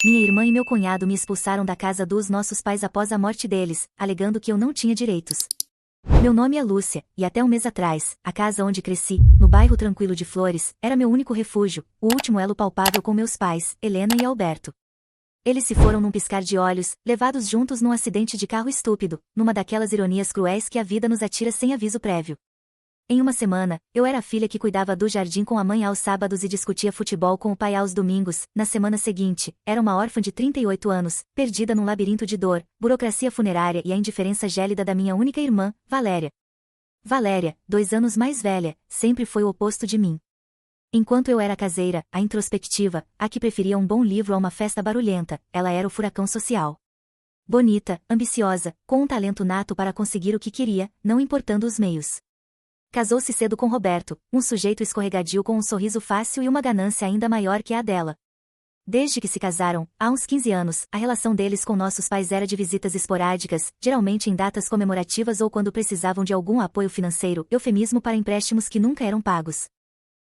minha irmã e meu cunhado me expulsaram da casa dos nossos pais após a morte deles, alegando que eu não tinha direitos. Meu nome é Lúcia, e até um mês atrás, a casa onde cresci, no bairro tranquilo de Flores, era meu único refúgio, o último elo palpável com meus pais, Helena e Alberto. Eles se foram num piscar de olhos, levados juntos num acidente de carro estúpido, numa daquelas ironias cruéis que a vida nos atira sem aviso prévio. Em uma semana, eu era a filha que cuidava do jardim com a mãe aos sábados e discutia futebol com o pai aos domingos. Na semana seguinte, era uma órfã de 38 anos, perdida num labirinto de dor, burocracia funerária e a indiferença gélida da minha única irmã, Valéria. Valéria, 2 anos mais velha, sempre foi o oposto de mim. Enquanto eu era caseira, a introspectiva, a que preferia um bom livro a uma festa barulhenta, ela era o furacão social. Bonita, ambiciosa, com um talento nato para conseguir o que queria, não importando os meios. Casou-se cedo com Roberto, um sujeito escorregadio com um sorriso fácil e uma ganância ainda maior que a dela. Desde que se casaram, há uns 15 anos, a relação deles com nossos pais era de visitas esporádicas, geralmente em datas comemorativas ou quando precisavam de algum apoio financeiro, eufemismo para empréstimos que nunca eram pagos.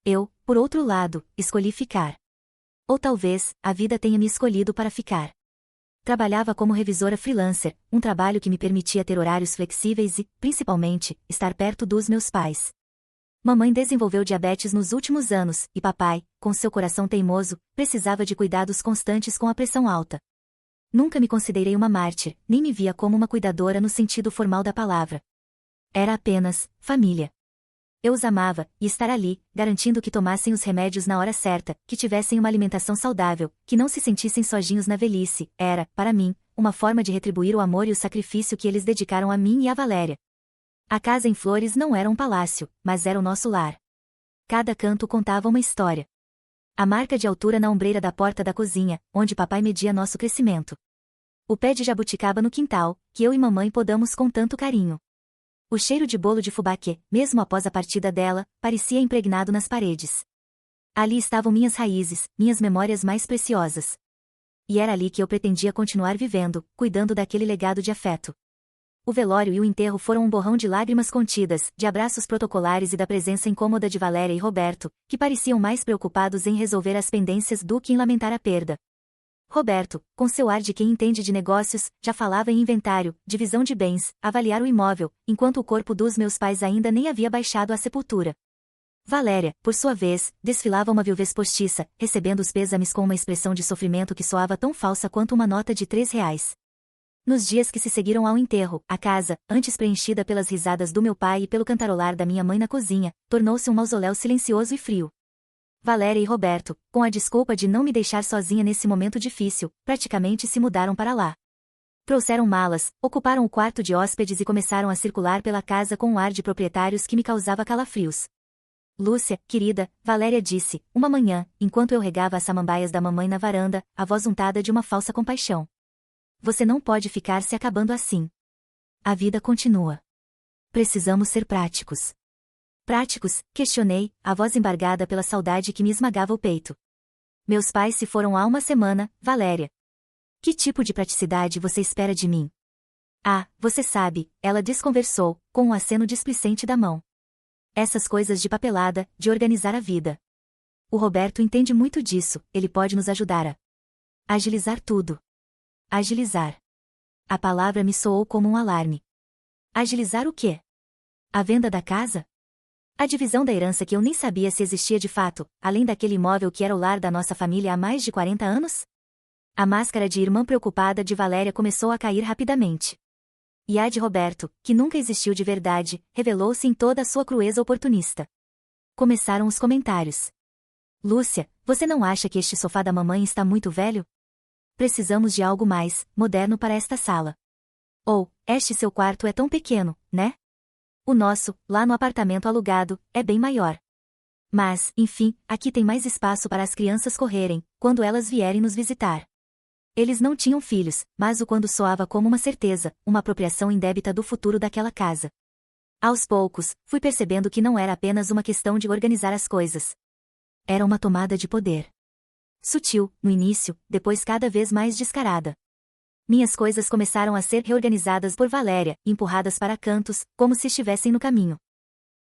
Eu, por outro lado, escolhi ficar. Ou talvez, a vida tenha me escolhido para ficar. Trabalhava como revisora freelancer, um trabalho que me permitia ter horários flexíveis e, principalmente, estar perto dos meus pais. Mamãe desenvolveu diabetes nos últimos anos, e papai, com seu coração teimoso, precisava de cuidados constantes com a pressão alta. Nunca me considerei uma mártir, nem me via como uma cuidadora no sentido formal da palavra. Era apenas família. Eu os amava, e estar ali, garantindo que tomassem os remédios na hora certa, que tivessem uma alimentação saudável, que não se sentissem sozinhos na velhice, era, para mim, uma forma de retribuir o amor e o sacrifício que eles dedicaram a mim e a Valéria. A casa em Flores não era um palácio, mas era o nosso lar. Cada canto contava uma história. A marca de altura na ombreira da porta da cozinha, onde papai media nosso crescimento. O pé de jabuticaba no quintal, que eu e mamãe podamos com tanto carinho. O cheiro de bolo de fubá que, mesmo após a partida dela, parecia impregnado nas paredes. Ali estavam minhas raízes, minhas memórias mais preciosas. E era ali que eu pretendia continuar vivendo, cuidando daquele legado de afeto. O velório e o enterro foram um borrão de lágrimas contidas, de abraços protocolares e da presença incômoda de Valéria e Roberto, que pareciam mais preocupados em resolver as pendências do que em lamentar a perda. Roberto, com seu ar de quem entende de negócios, já falava em inventário, divisão de bens, avaliar o imóvel, enquanto o corpo dos meus pais ainda nem havia baixado à sepultura. Valéria, por sua vez, desfilava uma viuvez postiça, recebendo os pêsames com uma expressão de sofrimento que soava tão falsa quanto uma nota de R$ 3. Nos dias que se seguiram ao enterro, a casa, antes preenchida pelas risadas do meu pai e pelo cantarolar da minha mãe na cozinha, tornou-se um mausoléu silencioso e frio. Valéria e Roberto, com a desculpa de não me deixar sozinha nesse momento difícil, praticamente se mudaram para lá. Trouxeram malas, ocuparam o quarto de hóspedes e começaram a circular pela casa com um ar de proprietários que me causava calafrios. Lúcia, querida, Valéria disse, uma manhã, enquanto eu regava as samambaias da mamãe na varanda, a voz untada de uma falsa compaixão. Você não pode ficar se acabando assim. A vida continua. Precisamos ser práticos. Práticos? Questionei, a voz embargada pela saudade que me esmagava o peito. Meus pais se foram há uma semana, Valéria. Que tipo de praticidade você espera de mim? Ah, você sabe, ela desconversou, com um aceno displicente da mão. Essas coisas de papelada, de organizar a vida. O Roberto entende muito disso, ele pode nos ajudar a agilizar tudo. Agilizar. A palavra me soou como um alarme. Agilizar o quê? A venda da casa? A divisão da herança que eu nem sabia se existia de fato, além daquele imóvel que era o lar da nossa família há mais de 40 anos? A máscara de irmã preocupada de Valéria começou a cair rapidamente. E a de Roberto, que nunca existiu de verdade, revelou-se em toda a sua crueza oportunista. Começaram os comentários. Lúcia, você não acha que este sofá da mamãe está muito velho? Precisamos de algo mais moderno para esta sala. Ou, este seu quarto é tão pequeno, né? O nosso, lá no apartamento alugado, é bem maior. Mas, enfim, aqui tem mais espaço para as crianças correrem, quando elas vierem nos visitar. Eles não tinham filhos, mas o quando soava como uma certeza, uma apropriação indébita do futuro daquela casa. Aos poucos, fui percebendo que não era apenas uma questão de organizar as coisas. Era uma tomada de poder. Sutil, no início, depois cada vez mais descarada. Minhas coisas começaram a ser reorganizadas por Valéria, empurradas para cantos, como se estivessem no caminho.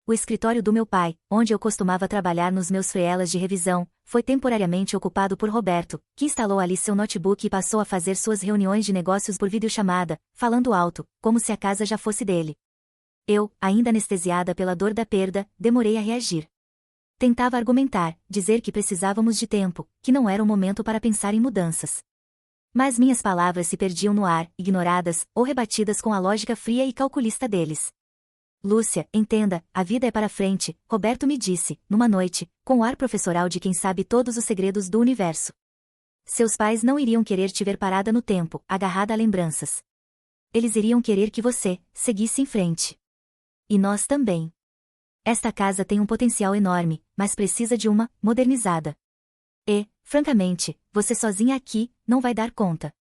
O escritório do meu pai, onde eu costumava trabalhar nos meus freelas de revisão, foi temporariamente ocupado por Roberto, que instalou ali seu notebook e passou a fazer suas reuniões de negócios por videochamada, falando alto, como se a casa já fosse dele. Eu, ainda anestesiada pela dor da perda, demorei a reagir. Tentava argumentar, dizer que precisávamos de tempo, que não era o momento para pensar em mudanças. Mas minhas palavras se perdiam no ar, ignoradas, ou rebatidas com a lógica fria e calculista deles. Lúcia, entenda, a vida é para frente, Roberto me disse, numa noite, com o ar professoral de quem sabe todos os segredos do universo. Seus pais não iriam querer te ver parada no tempo, agarrada a lembranças. Eles iriam querer que você seguisse em frente. E nós também. Esta casa tem um potencial enorme, mas precisa de uma modernizada. E, francamente, você sozinha aqui não vai dar conta.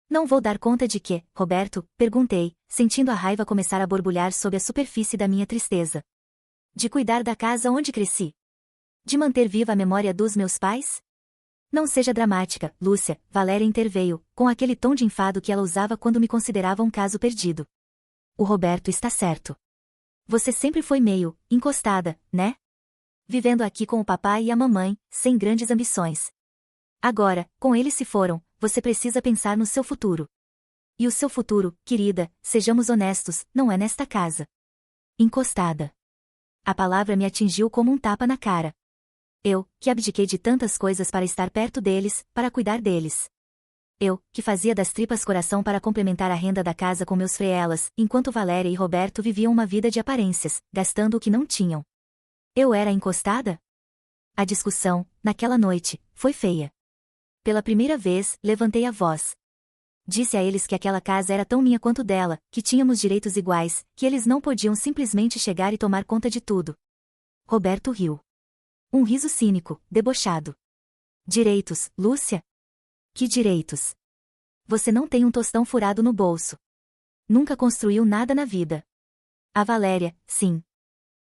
Não vou dar conta de quê, Roberto? Perguntei, sentindo a raiva começar a borbulhar sob a superfície da minha tristeza. De cuidar da casa onde cresci. De manter viva a memória dos meus pais? Não seja dramática, Lúcia, Valéria interveio, com aquele tom de enfado que ela usava quando me considerava um caso perdido. O Roberto está certo. Você sempre foi meio encostada, né? Vivendo aqui com o papai e a mamãe, sem grandes ambições. Agora, com eles se foram, você precisa pensar no seu futuro. E o seu futuro, querida, sejamos honestos, não é nesta casa. Encostada. A palavra me atingiu como um tapa na cara. Eu, que abdiquei de tantas coisas para estar perto deles, para cuidar deles. Eu, que fazia das tripas coração para complementar a renda da casa com meus freelas, enquanto Valéria e Roberto viviam uma vida de aparências, gastando o que não tinham. Eu era encostada? A discussão, naquela noite, foi feia. Pela primeira vez, levantei a voz. Disse a eles que aquela casa era tão minha quanto dela, que tínhamos direitos iguais, que eles não podiam simplesmente chegar e tomar conta de tudo. Roberto riu. Um riso cínico, debochado. Direitos, Lúcia? Que direitos? Você não tem um tostão furado no bolso. Nunca construiu nada na vida. A Valéria, sim.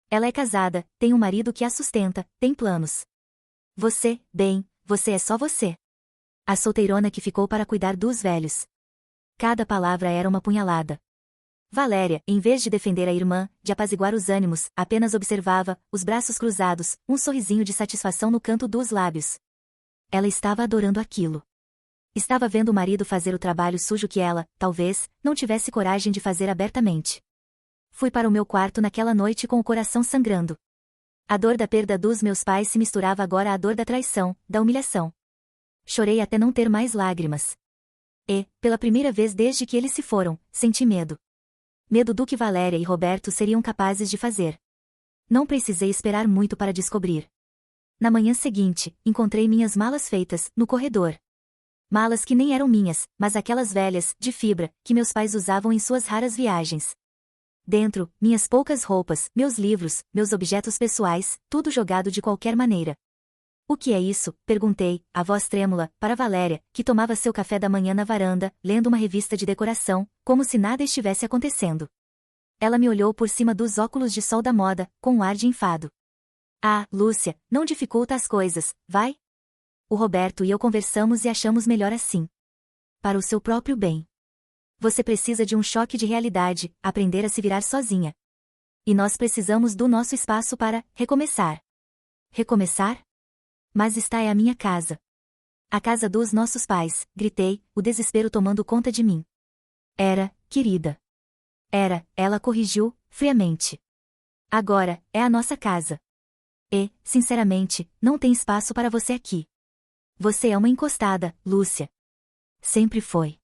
Ela é casada, tem um marido que a sustenta, tem planos. Você, bem, você é só você. A solteirona que ficou para cuidar dos velhos. Cada palavra era uma punhalada. Valéria, em vez de defender a irmã, de apaziguar os ânimos, apenas observava, os braços cruzados, um sorrisinho de satisfação no canto dos lábios. Ela estava adorando aquilo. Estava vendo o marido fazer o trabalho sujo que ela, talvez, não tivesse coragem de fazer abertamente. Fui para o meu quarto naquela noite com o coração sangrando. A dor da perda dos meus pais se misturava agora à dor da traição, da humilhação. Chorei até não ter mais lágrimas. E, pela primeira vez desde que eles se foram, senti medo. Medo do que Valéria e Roberto seriam capazes de fazer. Não precisei esperar muito para descobrir. Na manhã seguinte, encontrei minhas malas feitas, no corredor. Malas que nem eram minhas, mas aquelas velhas, de fibra, que meus pais usavam em suas raras viagens. Dentro, minhas poucas roupas, meus livros, meus objetos pessoais, tudo jogado de qualquer maneira. O que é isso? Perguntei, a voz trêmula, para Valéria, que tomava seu café da manhã na varanda, lendo uma revista de decoração, como se nada estivesse acontecendo. Ela me olhou por cima dos óculos de sol da moda, com um ar de enfado. Ah, Lúcia, não dificulta as coisas, vai? O Roberto e eu conversamos e achamos melhor assim. Para o seu próprio bem. Você precisa de um choque de realidade, aprender a se virar sozinha. E nós precisamos do nosso espaço para recomeçar. Recomeçar? Mas esta é a minha casa. A casa dos nossos pais, gritei, o desespero tomando conta de mim. Era, querida. Era, ela corrigiu, friamente. Agora, é a nossa casa. E, sinceramente, não tem espaço para você aqui. Você é uma encostada, Lúcia. Sempre foi.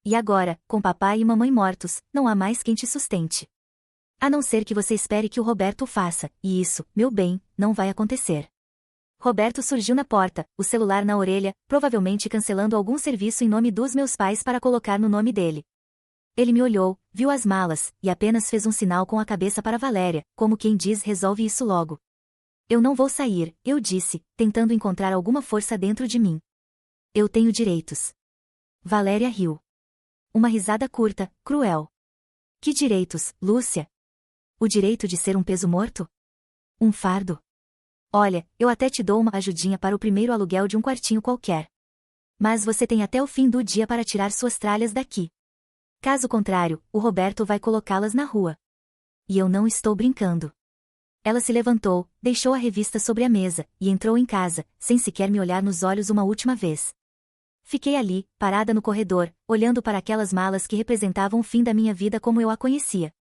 E agora, com papai e mamãe mortos, não há mais quem te sustente. A não ser que você espere que o Roberto o faça, e isso, meu bem, não vai acontecer. Roberto surgiu na porta, o celular na orelha, provavelmente cancelando algum serviço em nome dos meus pais para colocar no nome dele. Ele me olhou, viu as malas, e apenas fez um sinal com a cabeça para Valéria, como quem diz resolve isso logo. Eu não vou sair, eu disse, tentando encontrar alguma força dentro de mim. Eu tenho direitos. Valéria riu. Uma risada curta, cruel. Que direitos, Lúcia? O direito de ser um peso morto? Um fardo? Olha, eu até te dou uma ajudinha para o primeiro aluguel de um quartinho qualquer. Mas você tem até o fim do dia para tirar suas tralhas daqui. Caso contrário, o Roberto vai colocá-las na rua. E eu não estou brincando. Ela se levantou, deixou a revista sobre a mesa, e entrou em casa, sem sequer me olhar nos olhos uma última vez. Fiquei ali, parada no corredor, olhando para aquelas malas que representavam o fim da minha vida como eu a conhecia.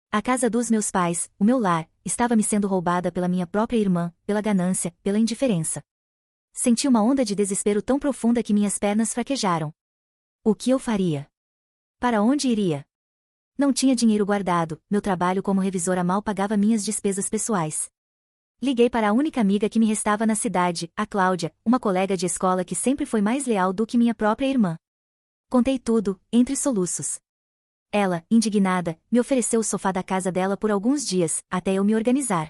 A casa dos meus pais, o meu lar, estava me sendo roubada pela minha própria irmã, pela ganância, pela indiferença. Senti uma onda de desespero tão profunda que minhas pernas fraquejaram. O que eu faria? Para onde iria? Não tinha dinheiro guardado, meu trabalho como revisora mal pagava minhas despesas pessoais. Liguei para a única amiga que me restava na cidade, a Cláudia, uma colega de escola que sempre foi mais leal do que minha própria irmã. Contei tudo, entre soluços. Ela, indignada, me ofereceu o sofá da casa dela por alguns dias, até eu me organizar.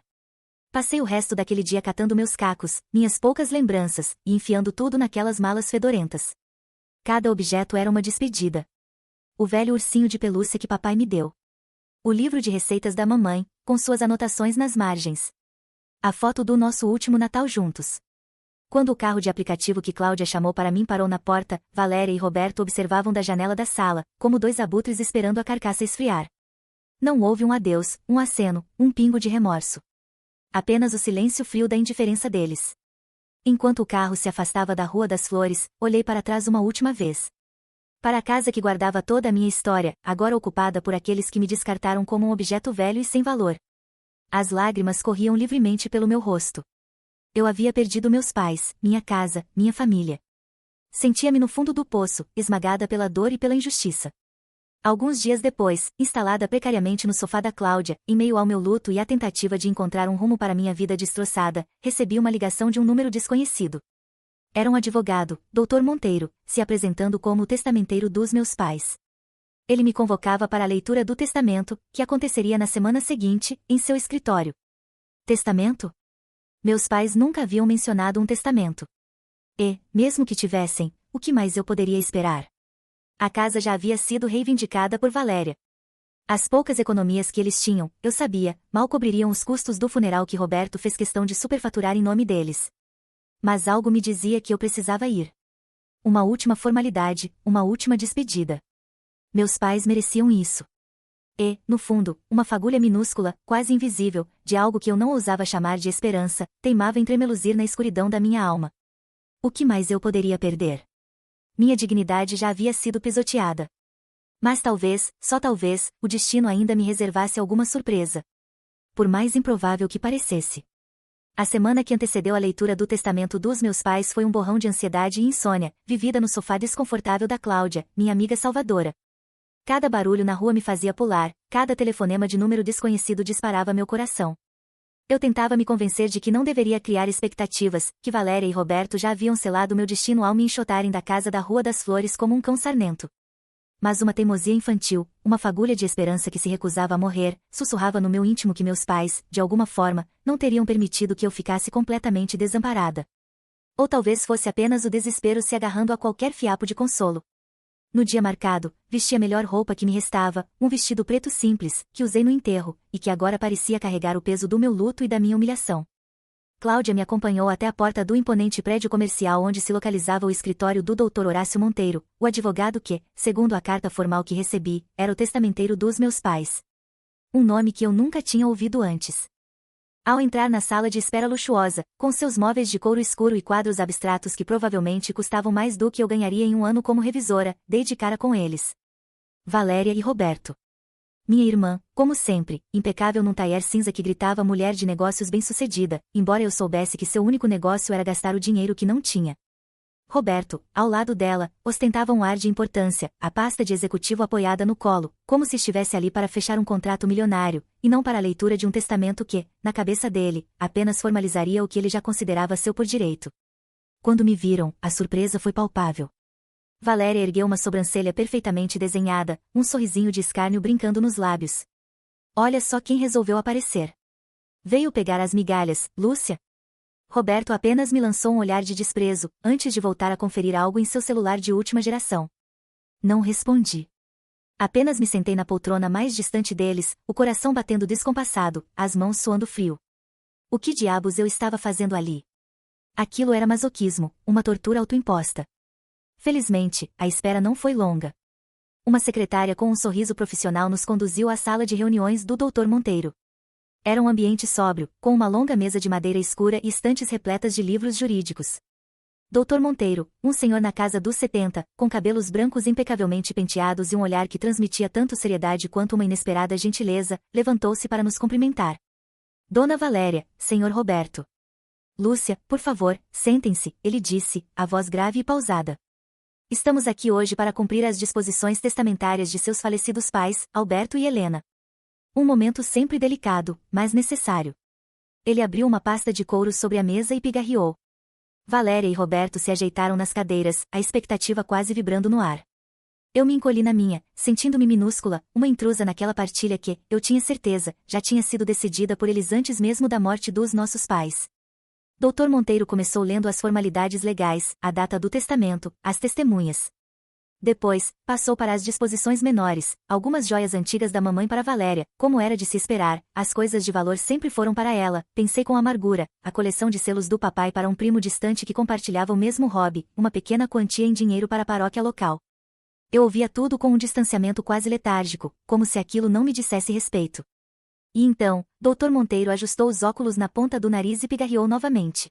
Passei o resto daquele dia catando meus cacos, minhas poucas lembranças, e enfiando tudo naquelas malas fedorentas. Cada objeto era uma despedida. O velho ursinho de pelúcia que papai me deu. O livro de receitas da mamãe, com suas anotações nas margens. A foto do nosso último Natal juntos. Quando o carro de aplicativo que Cláudia chamou para mim parou na porta, Valéria e Roberto observavam da janela da sala, como dois abutres esperando a carcaça esfriar. Não houve um adeus, um aceno, um pingo de remorso. Apenas o silêncio frio da indiferença deles. Enquanto o carro se afastava da Rua das Flores, olhei para trás uma última vez. Para a casa que guardava toda a minha história, agora ocupada por aqueles que me descartaram como um objeto velho e sem valor. As lágrimas corriam livremente pelo meu rosto. Eu havia perdido meus pais, minha casa, minha família. Sentia-me no fundo do poço, esmagada pela dor e pela injustiça. Alguns dias depois, instalada precariamente no sofá da Cláudia, em meio ao meu luto e à tentativa de encontrar um rumo para minha vida destroçada, recebi uma ligação de um número desconhecido. Era um advogado, Dr. Monteiro, se apresentando como o testamenteiro dos meus pais. Ele me convocava para a leitura do testamento, que aconteceria na semana seguinte, em seu escritório. Testamento? Meus pais nunca haviam mencionado um testamento. E, mesmo que tivessem, o que mais eu poderia esperar? A casa já havia sido reivindicada por Valéria. As poucas economias que eles tinham, eu sabia, mal cobririam os custos do funeral que Roberto fez questão de superfaturar em nome deles. Mas algo me dizia que eu precisava ir. Uma última formalidade, uma última despedida. Meus pais mereciam isso. E, no fundo, uma fagulha minúscula, quase invisível, de algo que eu não ousava chamar de esperança, teimava em tremeluzir na escuridão da minha alma. O que mais eu poderia perder? Minha dignidade já havia sido pisoteada. Mas talvez, só talvez, o destino ainda me reservasse alguma surpresa. Por mais improvável que parecesse. A semana que antecedeu a leitura do testamento dos meus pais foi um borrão de ansiedade e insônia, vivida no sofá desconfortável da Cláudia, minha amiga salvadora. Cada barulho na rua me fazia pular, cada telefonema de número desconhecido disparava meu coração. Eu tentava me convencer de que não deveria criar expectativas, que Valéria e Roberto já haviam selado meu destino ao me enxotarem da casa da Rua das Flores como um cão sarnento. Mas uma teimosia infantil, uma fagulha de esperança que se recusava a morrer, sussurrava no meu íntimo que meus pais, de alguma forma, não teriam permitido que eu ficasse completamente desamparada. Ou talvez fosse apenas o desespero se agarrando a qualquer fiapo de consolo. No dia marcado, vesti a melhor roupa que me restava, um vestido preto simples, que usei no enterro, e que agora parecia carregar o peso do meu luto e da minha humilhação. Cláudia me acompanhou até a porta do imponente prédio comercial onde se localizava o escritório do Dr. Horácio Monteiro, o advogado que, segundo a carta formal que recebi, era o testamenteiro dos meus pais. Um nome que eu nunca tinha ouvido antes. Ao entrar na sala de espera luxuosa, com seus móveis de couro escuro e quadros abstratos que provavelmente custavam mais do que eu ganharia em um ano como revisora, dei de cara com eles. Valéria e Roberto. Minha irmã, como sempre, impecável num taier cinza que gritava mulher de negócios bem-sucedida, embora eu soubesse que seu único negócio era gastar o dinheiro que não tinha. Roberto, ao lado dela, ostentava um ar de importância, a pasta de executivo apoiada no colo, como se estivesse ali para fechar um contrato milionário, e não para a leitura de um testamento que, na cabeça dele, apenas formalizaria o que ele já considerava seu por direito. Quando me viram, a surpresa foi palpável. Valéria ergueu uma sobrancelha perfeitamente desenhada, um sorrisinho de escárnio brincando nos lábios. Olha só quem resolveu aparecer. Veio pegar as migalhas, Lúcia? Roberto apenas me lançou um olhar de desprezo, antes de voltar a conferir algo em seu celular de última geração. Não respondi. Apenas me sentei na poltrona mais distante deles, o coração batendo descompassado, as mãos suando frio. O que diabos eu estava fazendo ali? Aquilo era masoquismo, uma tortura autoimposta. Felizmente, a espera não foi longa. Uma secretária com um sorriso profissional nos conduziu à sala de reuniões do Dr. Monteiro. Era um ambiente sóbrio, com uma longa mesa de madeira escura e estantes repletas de livros jurídicos. Dr. Monteiro, um senhor na casa dos 70, com cabelos brancos impecavelmente penteados e um olhar que transmitia tanto seriedade quanto uma inesperada gentileza, levantou-se para nos cumprimentar. Dona Valéria, senhor Roberto. Lúcia, por favor, sentem-se, ele disse, a voz grave e pausada. Estamos aqui hoje para cumprir as disposições testamentárias de seus falecidos pais, Alberto e Helena. Um momento sempre delicado, mas necessário. Ele abriu uma pasta de couro sobre a mesa e pigarreou. Valéria e Roberto se ajeitaram nas cadeiras, a expectativa quase vibrando no ar. Eu me encolhi na minha, sentindo-me minúscula, uma intrusa naquela partilha que, eu tinha certeza, já tinha sido decidida por eles antes mesmo da morte dos nossos pais. Dr. Monteiro começou lendo as formalidades legais, a data do testamento, as testemunhas. Depois, passou para as disposições menores, algumas joias antigas da mamãe para Valéria, como era de se esperar, as coisas de valor sempre foram para ela, pensei com amargura, a coleção de selos do papai para um primo distante que compartilhava o mesmo hobby, uma pequena quantia em dinheiro para a paróquia local. Eu ouvia tudo com um distanciamento quase letárgico, como se aquilo não me dissesse respeito. E então, Dr. Monteiro ajustou os óculos na ponta do nariz e pigarreou novamente.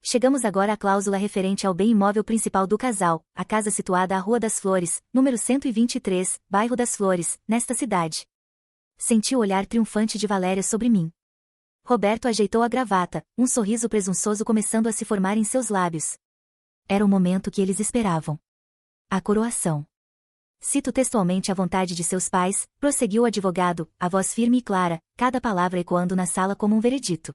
Chegamos agora à cláusula referente ao bem imóvel principal do casal, a casa situada à Rua das Flores, número 123, bairro das Flores, nesta cidade. Senti o olhar triunfante de Valéria sobre mim. Roberto ajeitou a gravata, um sorriso presunçoso começando a se formar em seus lábios. Era o momento que eles esperavam. A coroação. Cito textualmente a vontade de seus pais, prosseguiu o advogado, a voz firme e clara, cada palavra ecoando na sala como um veredito.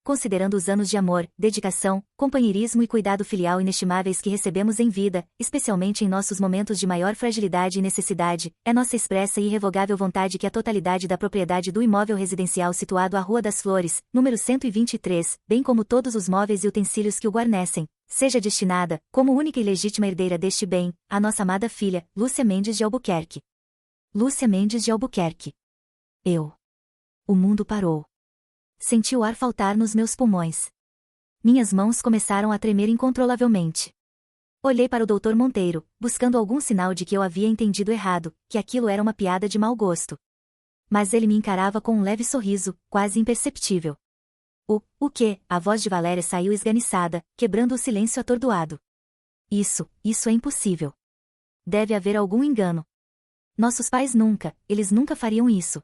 Considerando os anos de amor, dedicação, companheirismo e cuidado filial inestimáveis que recebemos em vida, especialmente em nossos momentos de maior fragilidade e necessidade, é nossa expressa e irrevogável vontade que a totalidade da propriedade do imóvel residencial situado à Rua das Flores, número 123, bem como todos os móveis e utensílios que o guarnecem, seja destinada, como única e legítima herdeira deste bem, à nossa amada filha, Lúcia Mendes de Albuquerque. Lúcia Mendes de Albuquerque. O mundo parou. Senti o ar faltar nos meus pulmões. Minhas mãos começaram a tremer incontrolavelmente. Olhei para o Dr. Monteiro, buscando algum sinal de que eu havia entendido errado, que aquilo era uma piada de mau gosto. Mas ele me encarava com um leve sorriso, quase imperceptível. O quê? A voz de Valéria saiu esganiçada, quebrando o silêncio atordoado. Isso é impossível. Deve haver algum engano. Nossos pais eles nunca fariam isso.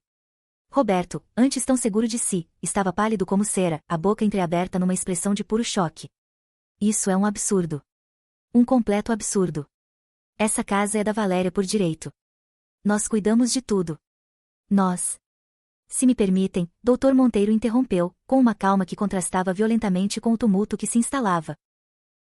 Roberto, antes tão seguro de si, estava pálido como cera, a boca entreaberta numa expressão de puro choque. Isso é um absurdo. Um completo absurdo. Essa casa é da Valéria por direito. Nós cuidamos de tudo. Nós. Se me permitem, Dr. Monteiro interrompeu, com uma calma que contrastava violentamente com o tumulto que se instalava.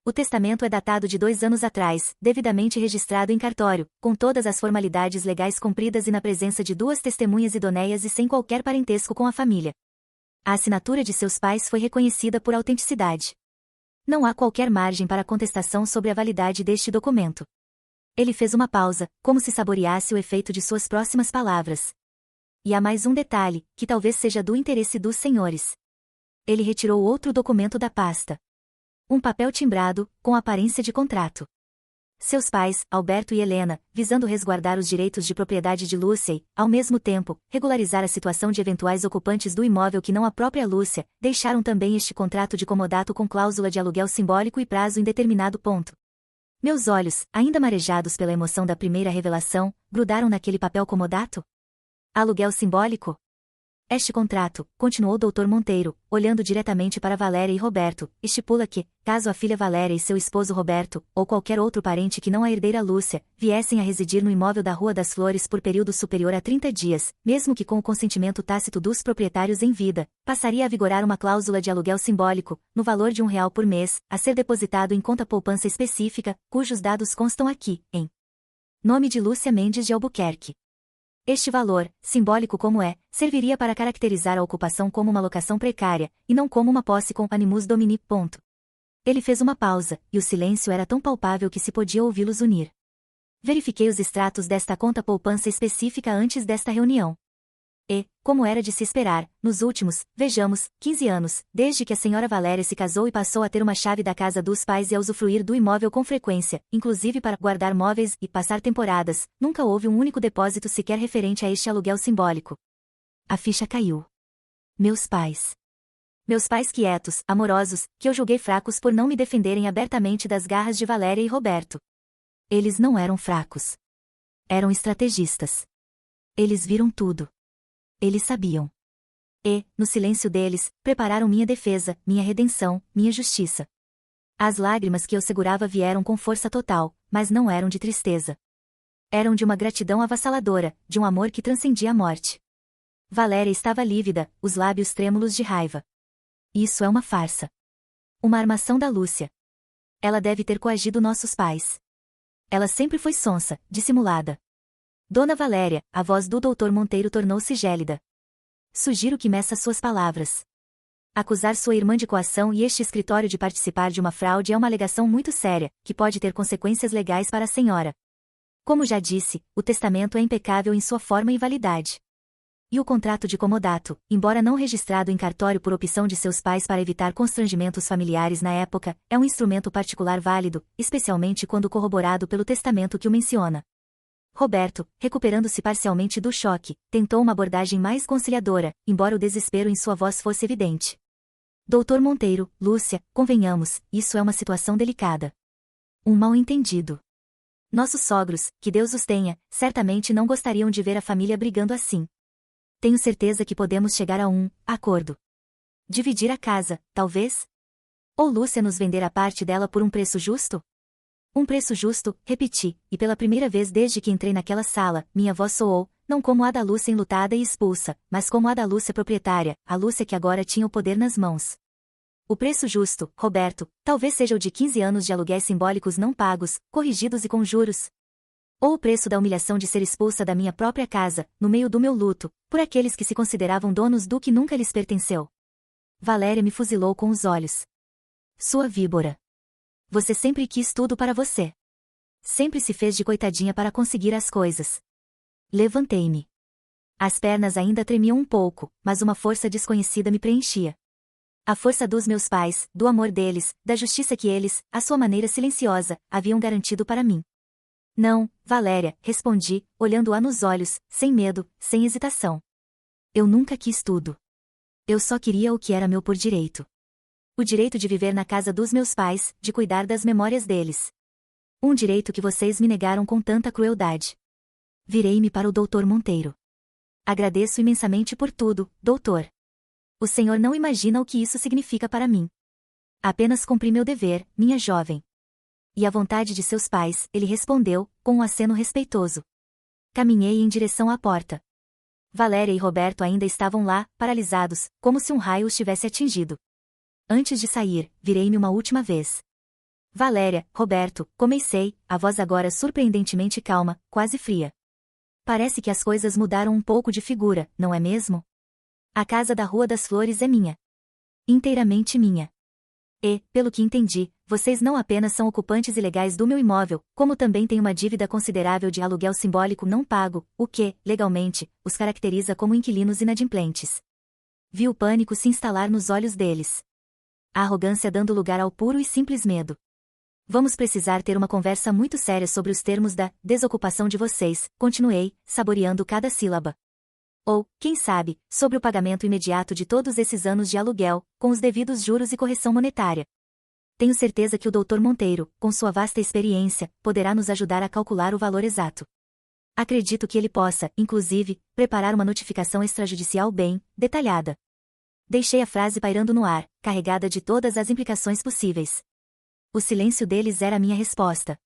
O testamento é datado de 2 anos atrás, devidamente registrado em cartório, com todas as formalidades legais cumpridas e na presença de 2 testemunhas idoneias e sem qualquer parentesco com a família. A assinatura de seus pais foi reconhecida por autenticidade. Não há qualquer margem para contestação sobre a validade deste documento. Ele fez uma pausa, como se saboreasse o efeito de suas próximas palavras. E há mais um detalhe, que talvez seja do interesse dos senhores. Ele retirou outro documento da pasta. Um papel timbrado, com aparência de contrato. Seus pais, Alberto e Helena, visando resguardar os direitos de propriedade de Lúcia e, ao mesmo tempo, regularizar a situação de eventuais ocupantes do imóvel que não a própria Lúcia, deixaram também este contrato de comodato com cláusula de aluguel simbólico e prazo indeterminado. Meus olhos, ainda marejados pela emoção da primeira revelação, grudaram naquele papel comodato? Aluguel simbólico? Este contrato, continuou Dr. Monteiro, olhando diretamente para Valéria e Roberto, estipula que, caso a filha Valéria e seu esposo Roberto, ou qualquer outro parente que não a herdeira Lúcia, viessem a residir no imóvel da Rua das Flores por período superior a 30 dias, mesmo que com o consentimento tácito dos proprietários em vida, passaria a vigorar uma cláusula de aluguel simbólico, no valor de R$ 1 por mês, a ser depositado em conta poupança específica, cujos dados constam aqui, em nome de Lúcia Mendes de Albuquerque. Este valor, simbólico como é, serviria para caracterizar a ocupação como uma locação precária, e não como uma posse com animus domini. Ele fez uma pausa, e o silêncio era tão palpável que se podia ouvi-los unir. Verifiquei os extratos desta conta poupança específica antes desta reunião. E, como era de se esperar, nos últimos, 15 anos, desde que a senhora Valéria se casou e passou a ter uma chave da casa dos pais e a usufruir do imóvel com frequência, inclusive para guardar móveis e passar temporadas, nunca houve um único depósito sequer referente a este aluguel simbólico. A ficha caiu. Meus pais. Meus pais quietos, amorosos, que eu julguei fracos por não me defenderem abertamente das garras de Valéria e Roberto. Eles não eram fracos. Eram estrategistas. Eles viram tudo. Eles sabiam. E, no silêncio deles, prepararam minha defesa, minha redenção, minha justiça. As lágrimas que eu segurava vieram com força total, mas não eram de tristeza. Eram de uma gratidão avassaladora, de um amor que transcendia a morte. Valéria estava lívida, os lábios trêmulos de raiva. Isso é uma farsa. Uma armação da Lúcia. Ela deve ter coagido nossos pais. Ela sempre foi sonsa, dissimulada. Dona Valéria, a voz do Dr. Monteiro tornou-se gélida. Sugiro que meça suas palavras. Acusar sua irmã de coação e este escritório de participar de uma fraude é uma alegação muito séria, que pode ter consequências legais para a senhora. Como já disse, o testamento é impecável em sua forma e validade. E o contrato de comodato, embora não registrado em cartório por opção de seus pais para evitar constrangimentos familiares na época, é um instrumento particular válido, especialmente quando corroborado pelo testamento que o menciona. Roberto, recuperando-se parcialmente do choque, tentou uma abordagem mais conciliadora, embora o desespero em sua voz fosse evidente. Doutor Monteiro, Lúcia, convenhamos, isso é uma situação delicada. Um mal-entendido. Nossos sogros, que Deus os tenha, certamente não gostariam de ver a família brigando assim. Tenho certeza que podemos chegar a um acordo. Dividir a casa, talvez? Ou Lúcia nos vender a parte dela por um preço justo? Um preço justo, repeti, e pela primeira vez desde que entrei naquela sala, minha voz soou, não como a da Lúcia enlutada e expulsa, mas como a da Lúcia proprietária, a Lúcia que agora tinha o poder nas mãos. O preço justo, Roberto, talvez seja o de 15 anos de aluguéis simbólicos não pagos, corrigidos e com juros. Ou o preço da humilhação de ser expulsa da minha própria casa, no meio do meu luto, por aqueles que se consideravam donos do que nunca lhes pertenceu. Valéria me fuzilou com os olhos. Sua víbora. Você sempre quis tudo para você. Sempre se fez de coitadinha para conseguir as coisas. Levantei-me. As pernas ainda tremiam um pouco, mas uma força desconhecida me preenchia. A força dos meus pais, do amor deles, da justiça que eles, à sua maneira silenciosa, haviam garantido para mim. Não, Valéria, respondi, olhando-a nos olhos, sem medo, sem hesitação. Eu nunca quis tudo. Eu só queria o que era meu por direito. O direito de viver na casa dos meus pais, de cuidar das memórias deles. Um direito que vocês me negaram com tanta crueldade. Virei-me para o Dr. Monteiro. Agradeço imensamente por tudo, doutor. O senhor não imagina o que isso significa para mim. Apenas cumpri meu dever, minha jovem. E a vontade de seus pais, ele respondeu, com um aceno respeitoso. Caminhei em direção à porta. Valéria e Roberto ainda estavam lá, paralisados, como se um raio os tivesse atingido. Antes de sair, virei-me uma última vez. Valéria, Roberto, comecei, a voz agora surpreendentemente calma, quase fria. Parece que as coisas mudaram um pouco de figura, não é mesmo? A casa da Rua das Flores é minha. Inteiramente minha. E, pelo que entendi, vocês não apenas são ocupantes ilegais do meu imóvel, como também têm uma dívida considerável de aluguel simbólico não pago, o que, legalmente, os caracteriza como inquilinos inadimplentes. Vi o pânico se instalar nos olhos deles. A arrogância dando lugar ao puro e simples medo. Vamos precisar ter uma conversa muito séria sobre os termos da desocupação de vocês, continuei, saboreando cada sílaba. Ou, quem sabe, sobre o pagamento imediato de todos esses anos de aluguel, com os devidos juros e correção monetária. Tenho certeza que o Dr. Monteiro, com sua vasta experiência, poderá nos ajudar a calcular o valor exato. Acredito que ele possa, inclusive, preparar uma notificação extrajudicial bem detalhada. Deixei a frase pairando no ar, carregada de todas as implicações possíveis. O silêncio deles era a minha resposta.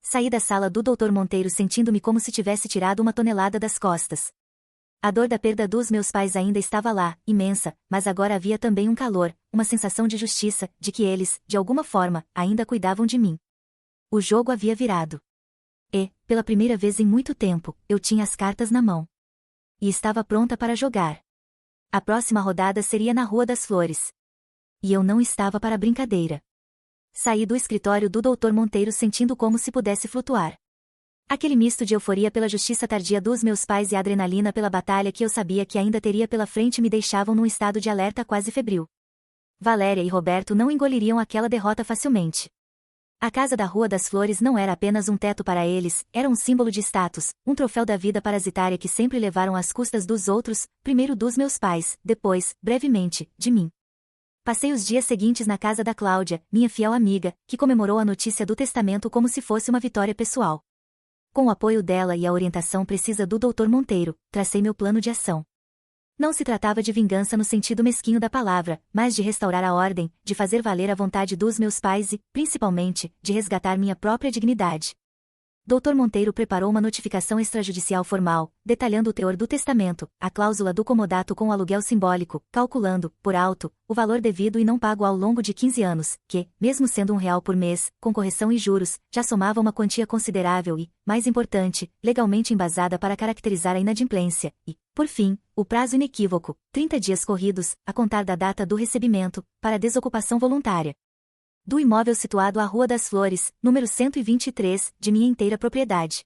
Saí da sala do Dr. Monteiro sentindo-me como se tivesse tirado uma tonelada das costas. A dor da perda dos meus pais ainda estava lá, imensa, mas agora havia também um calor, uma sensação de justiça, de que eles, de alguma forma, ainda cuidavam de mim. O jogo havia virado. E, pela primeira vez em muito tempo, eu tinha as cartas na mão. E estava pronta para jogar. A próxima rodada seria na Rua das Flores. E eu não estava para brincadeira. Saí do escritório do Dr. Monteiro sentindo como se pudesse flutuar. Aquele misto de euforia pela justiça tardia dos meus pais e adrenalina pela batalha que eu sabia que ainda teria pela frente me deixavam num estado de alerta quase febril. Valéria e Roberto não engoliriam aquela derrota facilmente. A casa da Rua das Flores não era apenas um teto para eles, era um símbolo de status, um troféu da vida parasitária que sempre levaram às custas dos outros, primeiro dos meus pais, depois, brevemente, de mim. Passei os dias seguintes na casa da Cláudia, minha fiel amiga, que comemorou a notícia do testamento como se fosse uma vitória pessoal. Com o apoio dela e a orientação precisa do Dr. Monteiro, tracei meu plano de ação. Não se tratava de vingança no sentido mesquinho da palavra, mas de restaurar a ordem, de fazer valer a vontade dos meus pais e, principalmente, de resgatar minha própria dignidade. Dr. Monteiro preparou uma notificação extrajudicial formal, detalhando o teor do testamento, a cláusula do comodato com o aluguel simbólico, calculando, por alto, o valor devido e não pago ao longo de 15 anos, que, mesmo sendo R$ 1 por mês, com correção e juros, já somava uma quantia considerável e, mais importante, legalmente embasada para caracterizar a inadimplência, e, por fim, o prazo inequívoco, 30 dias corridos, a contar da data do recebimento, para desocupação voluntária do imóvel situado à Rua das Flores, número 123, de minha inteira propriedade.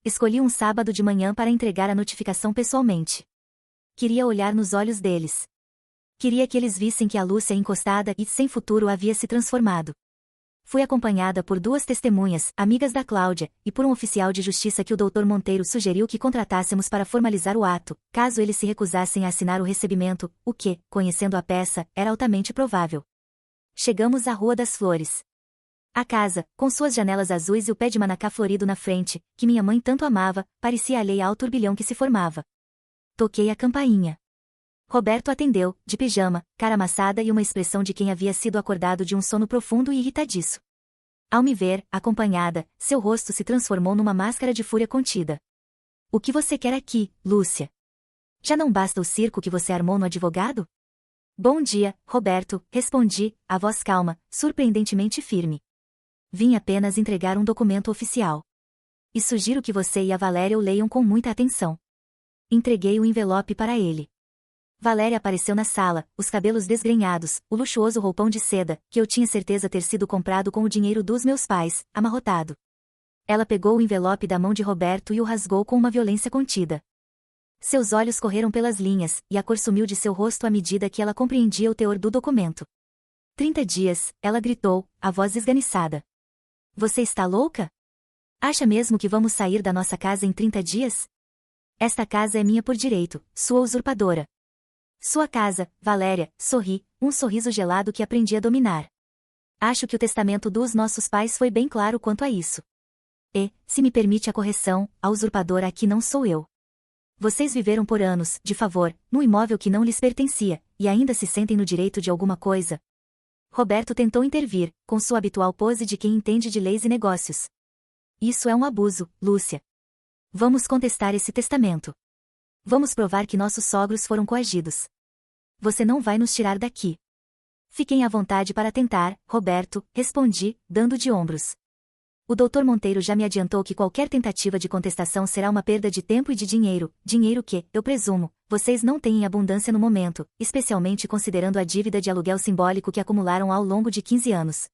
Escolhi um sábado de manhã para entregar a notificação pessoalmente. Queria olhar nos olhos deles. Queria que eles vissem que a Lúcia encostada e sem futuro havia se transformado. Fui acompanhada por 2 testemunhas, amigas da Cláudia, e por um oficial de justiça que o Dr. Monteiro sugeriu que contratássemos para formalizar o ato, caso eles se recusassem a assinar o recebimento, o que, conhecendo a peça, era altamente provável. Chegamos à Rua das Flores. A casa, com suas janelas azuis e o pé de manacá florido na frente, que minha mãe tanto amava, parecia alheia ao turbilhão que se formava. Toquei a campainha. Roberto atendeu, de pijama, cara amassada e uma expressão de quem havia sido acordado de um sono profundo e irritadiço. Ao me ver, acompanhada, seu rosto se transformou numa máscara de fúria contida. O que você quer aqui, Lúcia? Já não basta o circo que você armou no advogado? Bom dia, Roberto, respondi, a voz calma, surpreendentemente firme. Vim apenas entregar um documento oficial. E sugiro que você e a Valéria o leiam com muita atenção. Entreguei o envelope para ele. Valéria apareceu na sala, os cabelos desgrenhados, o luxuoso roupão de seda, que eu tinha certeza ter sido comprado com o dinheiro dos meus pais, amarrotado. Ela pegou o envelope da mão de Roberto e o rasgou com uma violência contida. Seus olhos correram pelas linhas, e a cor sumiu de seu rosto à medida que ela compreendia o teor do documento. 30 dias, ela gritou, a voz esganiçada. Você está louca? Acha mesmo que vamos sair da nossa casa em 30 dias? Esta casa é minha por direito, sua usurpadora. Sua casa, Valéria, sorri, um sorriso gelado que aprendi a dominar. Acho que o testamento dos nossos pais foi bem claro quanto a isso. E, se me permite a correção, a usurpadora aqui não sou eu. Vocês viveram por anos, de favor, num imóvel que não lhes pertencia, e ainda se sentem no direito de alguma coisa? Roberto tentou intervir, com sua habitual pose de quem entende de leis e negócios. Isso é um abuso, Lúcia. Vamos contestar esse testamento. Vamos provar que nossos sogros foram coagidos. Você não vai nos tirar daqui. Fiquem à vontade para tentar, Roberto, respondi, dando de ombros. O Dr. Monteiro já me adiantou que qualquer tentativa de contestação será uma perda de tempo e de dinheiro que, eu presumo, vocês não têm em abundância no momento, especialmente considerando a dívida de aluguel simbólico que acumularam ao longo de 15 anos.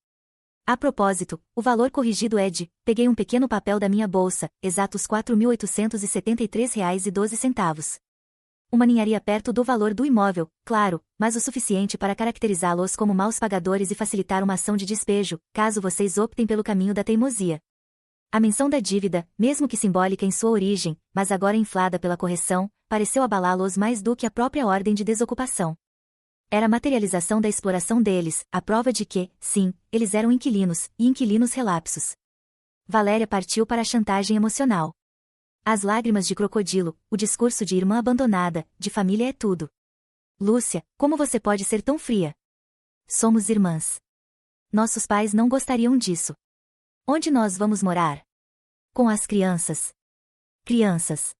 A propósito, o valor corrigido é de, peguei um pequeno papel da minha bolsa, exatos R$ 4.873,12. Uma ninharia perto do valor do imóvel, claro, mas o suficiente para caracterizá-los como maus pagadores e facilitar uma ação de despejo, caso vocês optem pelo caminho da teimosia. A menção da dívida, mesmo que simbólica em sua origem, mas agora inflada pela correção, pareceu abalá-los mais do que a própria ordem de desocupação. Era a materialização da exploração deles, a prova de que, sim, eles eram inquilinos, e inquilinos relapsos. Valéria partiu para a chantagem emocional. As lágrimas de crocodilo, o discurso de irmã abandonada, de família é tudo. Lúcia, como você pode ser tão fria? Somos irmãs. Nossos pais não gostariam disso. Onde nós vamos morar? Com as crianças. Crianças.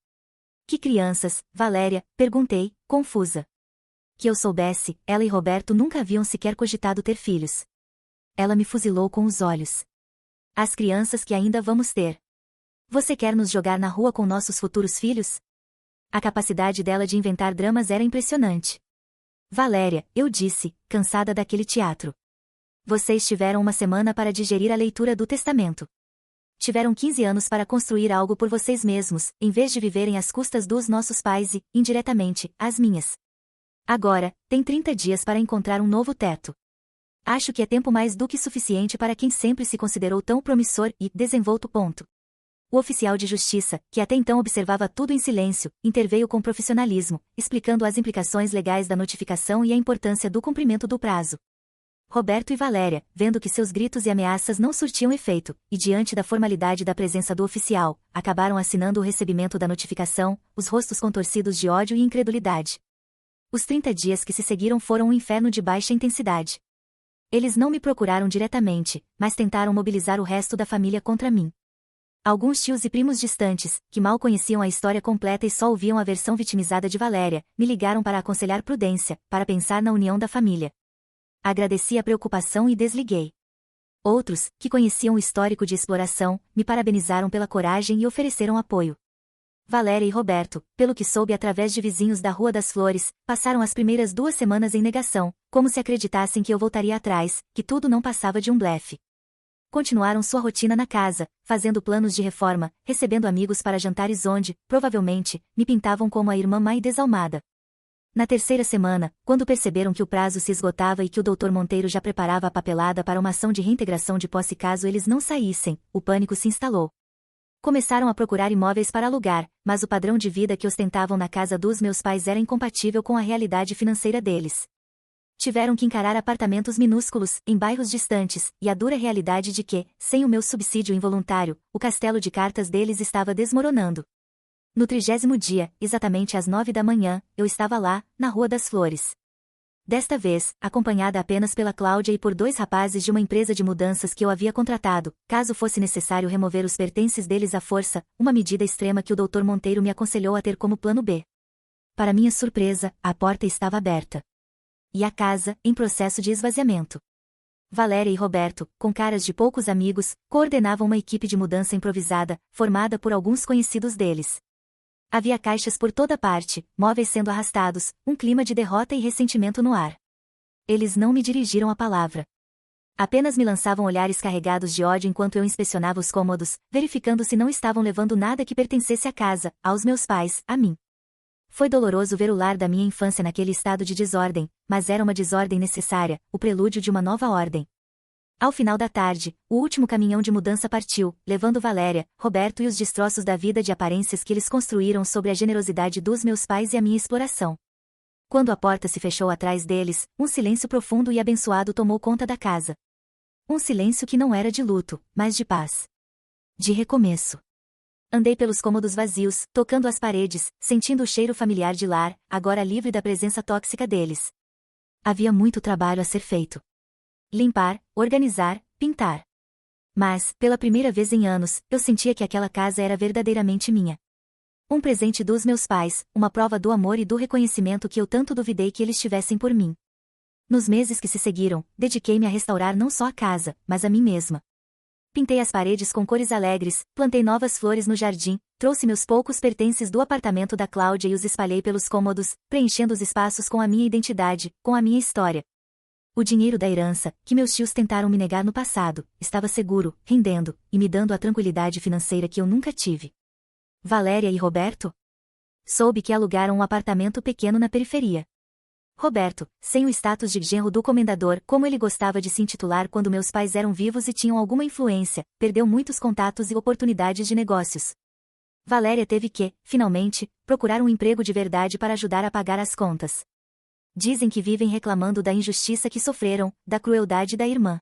Que crianças, Valéria? Perguntei, confusa. Que eu soubesse, ela e Roberto nunca haviam sequer cogitado ter filhos. Ela me fuzilou com os olhos. As crianças que ainda vamos ter. Você quer nos jogar na rua com nossos futuros filhos? A capacidade dela de inventar dramas era impressionante. Valéria, eu disse, cansada daquele teatro. Vocês tiveram uma semana para digerir a leitura do testamento. Tiveram 15 anos para construir algo por vocês mesmos, em vez de viverem às custas dos nossos pais e, indiretamente, às minhas. Agora, tem 30 dias para encontrar um novo teto. Acho que é tempo mais do que suficiente para quem sempre se considerou tão promissor e desenvolto. O oficial de justiça, que até então observava tudo em silêncio, interveio com profissionalismo, explicando as implicações legais da notificação e a importância do cumprimento do prazo. Roberto e Valéria, vendo que seus gritos e ameaças não surtiam efeito, e diante da formalidade da presença do oficial, acabaram assinando o recebimento da notificação, os rostos contorcidos de ódio e incredulidade. Os 30 dias que se seguiram foram um inferno de baixa intensidade. Eles não me procuraram diretamente, mas tentaram mobilizar o resto da família contra mim. Alguns tios e primos distantes, que mal conheciam a história completa e só ouviam a versão vitimizada de Valéria, me ligaram para aconselhar prudência, para pensar na união da família. Agradeci a preocupação e desliguei. Outros, que conheciam o histórico de exploração, me parabenizaram pela coragem e ofereceram apoio. Valéria e Roberto, pelo que soube através de vizinhos da Rua das Flores, passaram as primeiras 2 semanas em negação, como se acreditassem que eu voltaria atrás, que tudo não passava de um blefe. Continuaram sua rotina na casa, fazendo planos de reforma, recebendo amigos para jantares onde, provavelmente, me pintavam como a irmã mais desalmada. Na 3ª semana, quando perceberam que o prazo se esgotava e que o Dr. Monteiro já preparava a papelada para uma ação de reintegração de posse caso eles não saíssem, o pânico se instalou. Começaram a procurar imóveis para alugar, mas o padrão de vida que ostentavam na casa dos meus pais era incompatível com a realidade financeira deles. Tiveram que encarar apartamentos minúsculos, em bairros distantes, e a dura realidade de que, sem o meu subsídio involuntário, o castelo de cartas deles estava desmoronando. No 30º dia, exatamente às 9 da manhã, eu estava lá, na Rua das Flores. Desta vez, acompanhada apenas pela Cláudia e por 2 rapazes de uma empresa de mudanças que eu havia contratado, caso fosse necessário remover os pertences deles à força, uma medida extrema que o Dr. Monteiro me aconselhou a ter como plano B. Para minha surpresa, a porta estava aberta. E a casa, em processo de esvaziamento. Valéria e Roberto, com caras de poucos amigos, coordenavam uma equipe de mudança improvisada, formada por alguns conhecidos deles. Havia caixas por toda parte, móveis sendo arrastados, um clima de derrota e ressentimento no ar. Eles não me dirigiram a palavra. Apenas me lançavam olhares carregados de ódio enquanto eu inspecionava os cômodos, verificando se não estavam levando nada que pertencesse à casa, aos meus pais, a mim. Foi doloroso ver o lar da minha infância naquele estado de desordem, mas era uma desordem necessária, o prelúdio de uma nova ordem. Ao final da tarde, o último caminhão de mudança partiu, levando Valéria, Roberto e os destroços da vida de aparências que eles construíram sobre a generosidade dos meus pais e a minha exploração. Quando a porta se fechou atrás deles, um silêncio profundo e abençoado tomou conta da casa. Um silêncio que não era de luto, mas de paz. De recomeço. Andei pelos cômodos vazios, tocando as paredes, sentindo o cheiro familiar de lar, agora livre da presença tóxica deles. Havia muito trabalho a ser feito. Limpar, organizar, pintar. Mas, pela primeira vez em anos, eu sentia que aquela casa era verdadeiramente minha. Um presente dos meus pais, uma prova do amor e do reconhecimento que eu tanto duvidei que eles tivessem por mim. Nos meses que se seguiram, dediquei-me a restaurar não só a casa, mas a mim mesma. Pintei as paredes com cores alegres, plantei novas flores no jardim, trouxe meus poucos pertences do apartamento da Cláudia e os espalhei pelos cômodos, preenchendo os espaços com a minha identidade, com a minha história. O dinheiro da herança, que meus tios tentaram me negar no passado, estava seguro, rendendo, e me dando a tranquilidade financeira que eu nunca tive. Valéria e Roberto? Soube que alugaram um apartamento pequeno na periferia. Roberto, sem o status de genro do comendador, como ele gostava de se intitular quando meus pais eram vivos e tinham alguma influência, perdeu muitos contatos e oportunidades de negócios. Valéria teve que, finalmente, procurar um emprego de verdade para ajudar a pagar as contas. Dizem que vivem reclamando da injustiça que sofreram, da crueldade da irmã.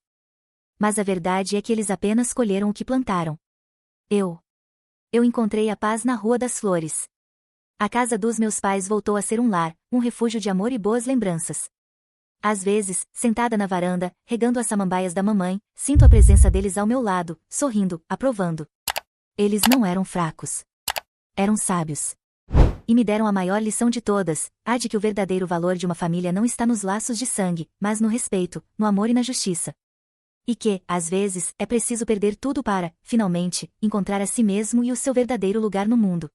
Mas a verdade é que eles apenas colheram o que plantaram. Eu encontrei a paz na Rua das Flores. A casa dos meus pais voltou a ser um lar, um refúgio de amor e boas lembranças. Às vezes, sentada na varanda, regando as samambaias da mamãe, sinto a presença deles ao meu lado, sorrindo, aprovando. Eles não eram fracos. Eram sábios. E me deram a maior lição de todas, a de que o verdadeiro valor de uma família não está nos laços de sangue, mas no respeito, no amor e na justiça. E que, às vezes, é preciso perder tudo para, finalmente, encontrar a si mesmo e o seu verdadeiro lugar no mundo.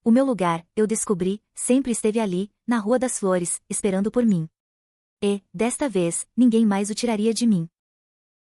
O meu lugar, eu descobri, sempre esteve ali, na Rua das Flores, esperando por mim. E, desta vez, ninguém mais o tiraria de mim.